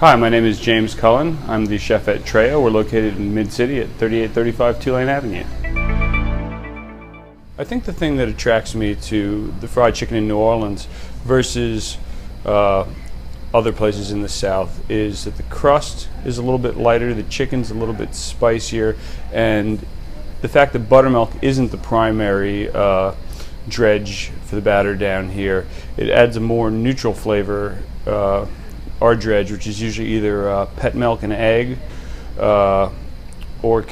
Hi, my name is James Cullen. I'm the chef at Treo. We're located in Mid-City at 3835 Tulane Avenue. I think the thing that attracts me to the fried chicken in New Orleans versus other places in the South is that the crust is a little bit lighter, the chicken's a little bit spicier, and the fact that buttermilk isn't the primary dredge for the batter down here. It adds a more neutral flavor. Our dredge, which is usually either pet milk and egg or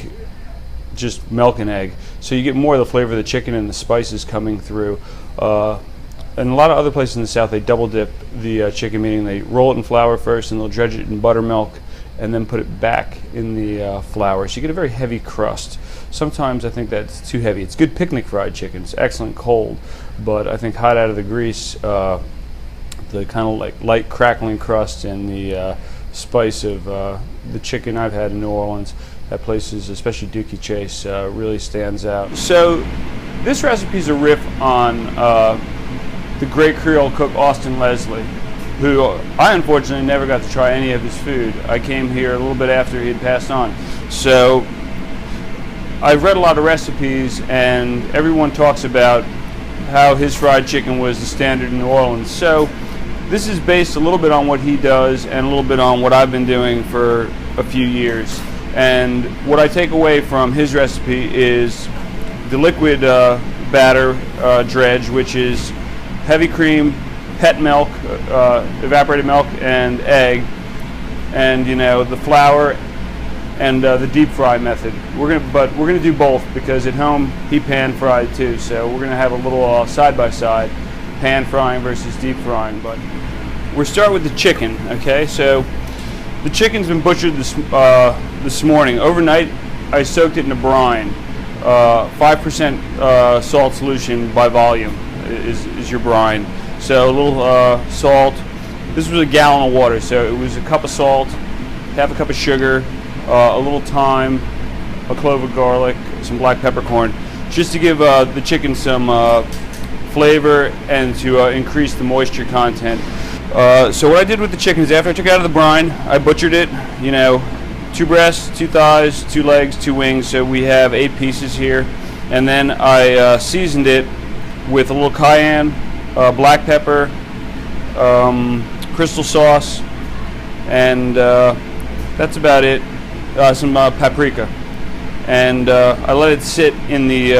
just milk and egg. So you get more of the flavor of the chicken and the spices coming through. And a lot of other places in the South, they double dip the chicken, meaning they roll it in flour first and they'll dredge it in buttermilk and then put it back in the flour. So you get a very heavy crust. Sometimes I think that's too heavy. It's good picnic fried chicken. It's excellent cold, but I think hot out of the grease, the kind of like light crackling crust and the spice of the chicken I've had in New Orleans at places, especially Dookie Chase, really stands out. So this recipe is a riff on the great Creole cook Austin Leslie, who I unfortunately never got to try any of his food. I came here a little bit after he had passed on. So I've read a lot of recipes and everyone talks about how his fried chicken was the standard in New Orleans. So this is based a little bit on what he does and a little bit on what I've been doing for a few years. And what I take away from his recipe is the liquid batter dredge, which is heavy cream, pet milk, evaporated milk, and egg, and the flour and the deep fry method. We're gonna do both because at home he pan fried too. So we're gonna have a little side by side, pan frying versus deep frying. But we'll start with the chicken. Okay, so the chicken's been butchered this morning. Overnight, I soaked it in a brine. 5% salt solution by volume is your brine. So a little salt. This was a gallon of water, so it was a cup of salt, half a cup of sugar, a little thyme, a clove of garlic, some black peppercorn, just to give the chicken some flavor and to increase the moisture content. So what I did with the chicken is after I took it out of the brine, I butchered it, 2 breasts, 2 thighs, 2 legs, 2 wings, so we have 8 pieces here. And then I seasoned it with a little cayenne, black pepper, crystal sauce, and that's about it. Some paprika. And I let it sit in the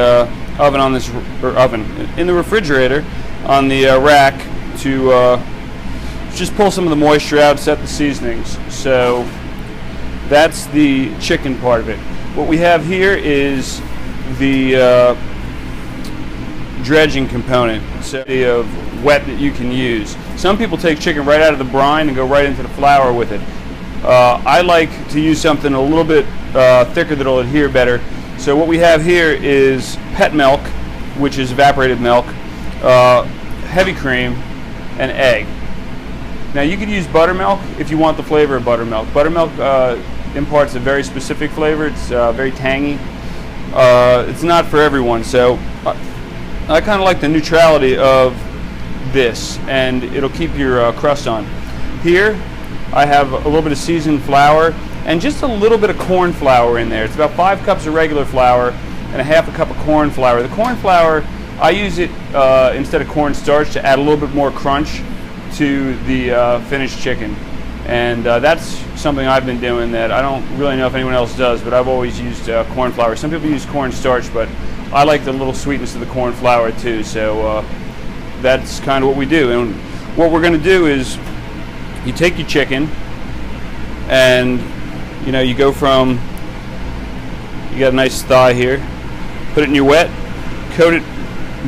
in the refrigerator on the rack to just pull some of the moisture out, set the seasonings. So that's the chicken part of it. What we have here is the dredging component, so of wet that you can use. Some people take chicken right out of the brine and go right into the flour with it. I like to use something a little bit thicker that'll adhere better. So what we have here is pet milk, which is evaporated milk, heavy cream, and egg. Now you could use buttermilk if you want the flavor of buttermilk. Buttermilk imparts a very specific flavor. It's very tangy. It's not for everyone, so I kind of like the neutrality of this, and it'll keep your crust on. Here I have a little bit of seasoned flour and just a little bit of corn flour in there. It's about 5 cups of regular flour and a half a cup of corn flour. The corn flour, I use it instead of cornstarch to add a little bit more crunch to the finished chicken. And that's something I've been doing that I don't really know if anyone else does, but I've always used corn flour. Some people use cornstarch, but I like the little sweetness of the corn flour too. So that's kind of what we do. And what we're going to do is you take your chicken and you go from, you got a nice thigh here, put it in your wet, coat it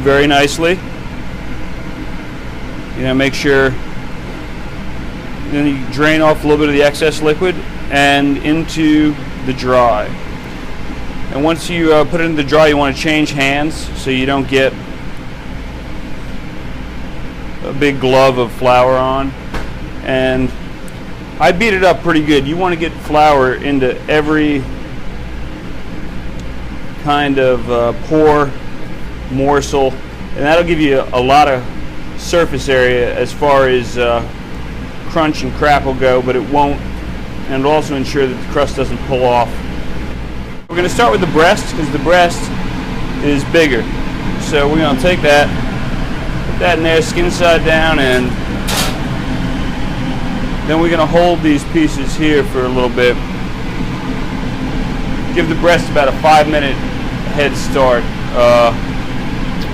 very nicely, make sure, then you drain off a little bit of the excess liquid and into the dry. And once you put it in the dry, you want to change hands so you don't get a big glove of flour on. And I beat it up pretty good. You want to get flour into every kind of pore, morsel, and that'll give you a lot of surface area as far as crunch and crackle go, but it won't and it'll also ensure that the crust doesn't pull off. We're going to start with the breast because the breast is bigger. So we're going to take that, put that in there, skin side down, and then we're going to hold these pieces here for a little bit. Give the breast about a 5-minute head start,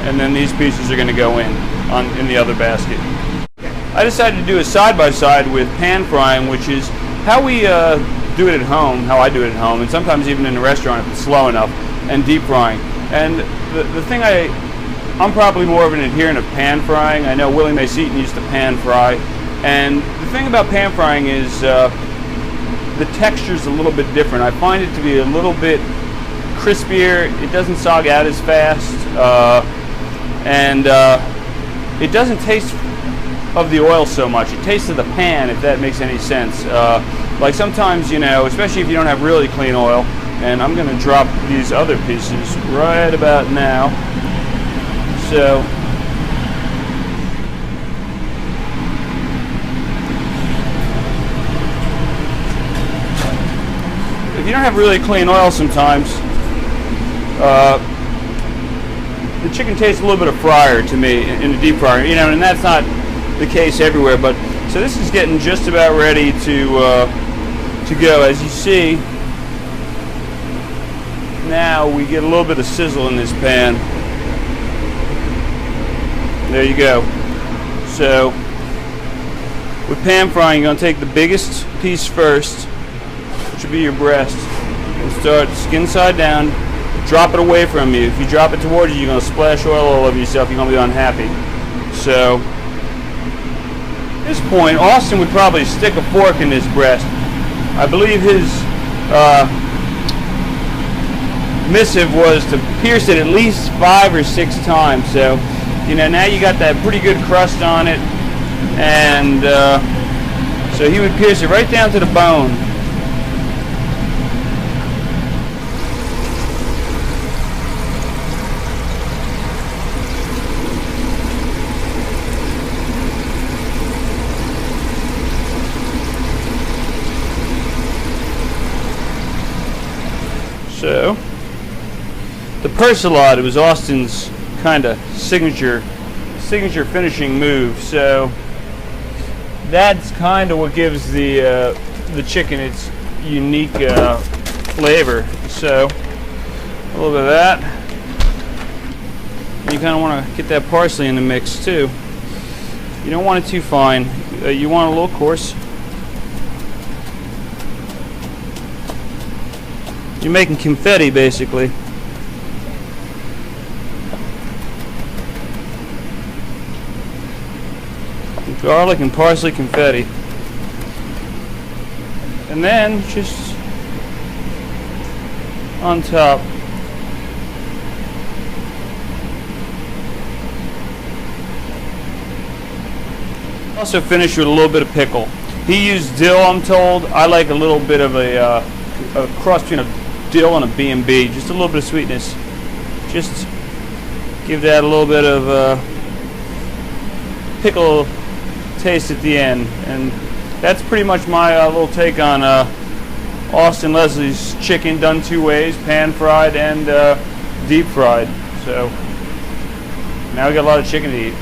and then these pieces are going to go in the other basket. I decided to do a side-by-side with pan frying, which is how we do it at home, how I do it at home, and sometimes even in a restaurant if it's slow enough, and deep frying. And the thing I'm probably more of an adherent of pan frying. I know Willie Mae Seaton used to pan fry, and the thing about pan frying is the texture's a little bit different. I find it to be a little bit crispier. It doesn't sog out as fast, and it doesn't taste of the oil so much. It tastes of the pan, if that makes any sense. Like sometimes, you know, especially if you don't have really clean oil, and I'm going to drop these other pieces right about now. So if you don't have really clean oil sometimes, the chicken tastes a little bit of fryer to me in the deep fryer, you know, and that's not the case everywhere. But so this is getting just about ready to go. As you see, now we get a little bit of sizzle in this pan. There you go. So with pan frying, you're going to take the biggest piece first, which will be your breast, and start skin side down. Drop it away from you. If you drop it towards you, you're going to splash oil all over yourself. You're going to be unhappy. So at this point, Austin would probably stick a fork in this breast. I believe his missive was to pierce it at least 5 or 6 times. So, you know, now you got that pretty good crust on it, and so he would pierce it right down to the bone. So the persilade was Austin's kind of signature finishing move. So that's kind of what gives the chicken its unique flavor. So a little bit of that. And you kind of want to get that parsley in the mix too. You don't want it too fine. You want it a little coarse. You're making confetti, basically. Garlic and parsley confetti. And then just on top, also finish with a little bit of pickle. He used dill, I'm told. I like a little bit of a cross between a dill and a B&B, just a little bit of sweetness. Just give that a little bit of pickle taste at the end, and that's pretty much my little take on Austin Leslie's chicken done 2 ways: pan fried and deep fried. So now we got a lot of chicken to eat.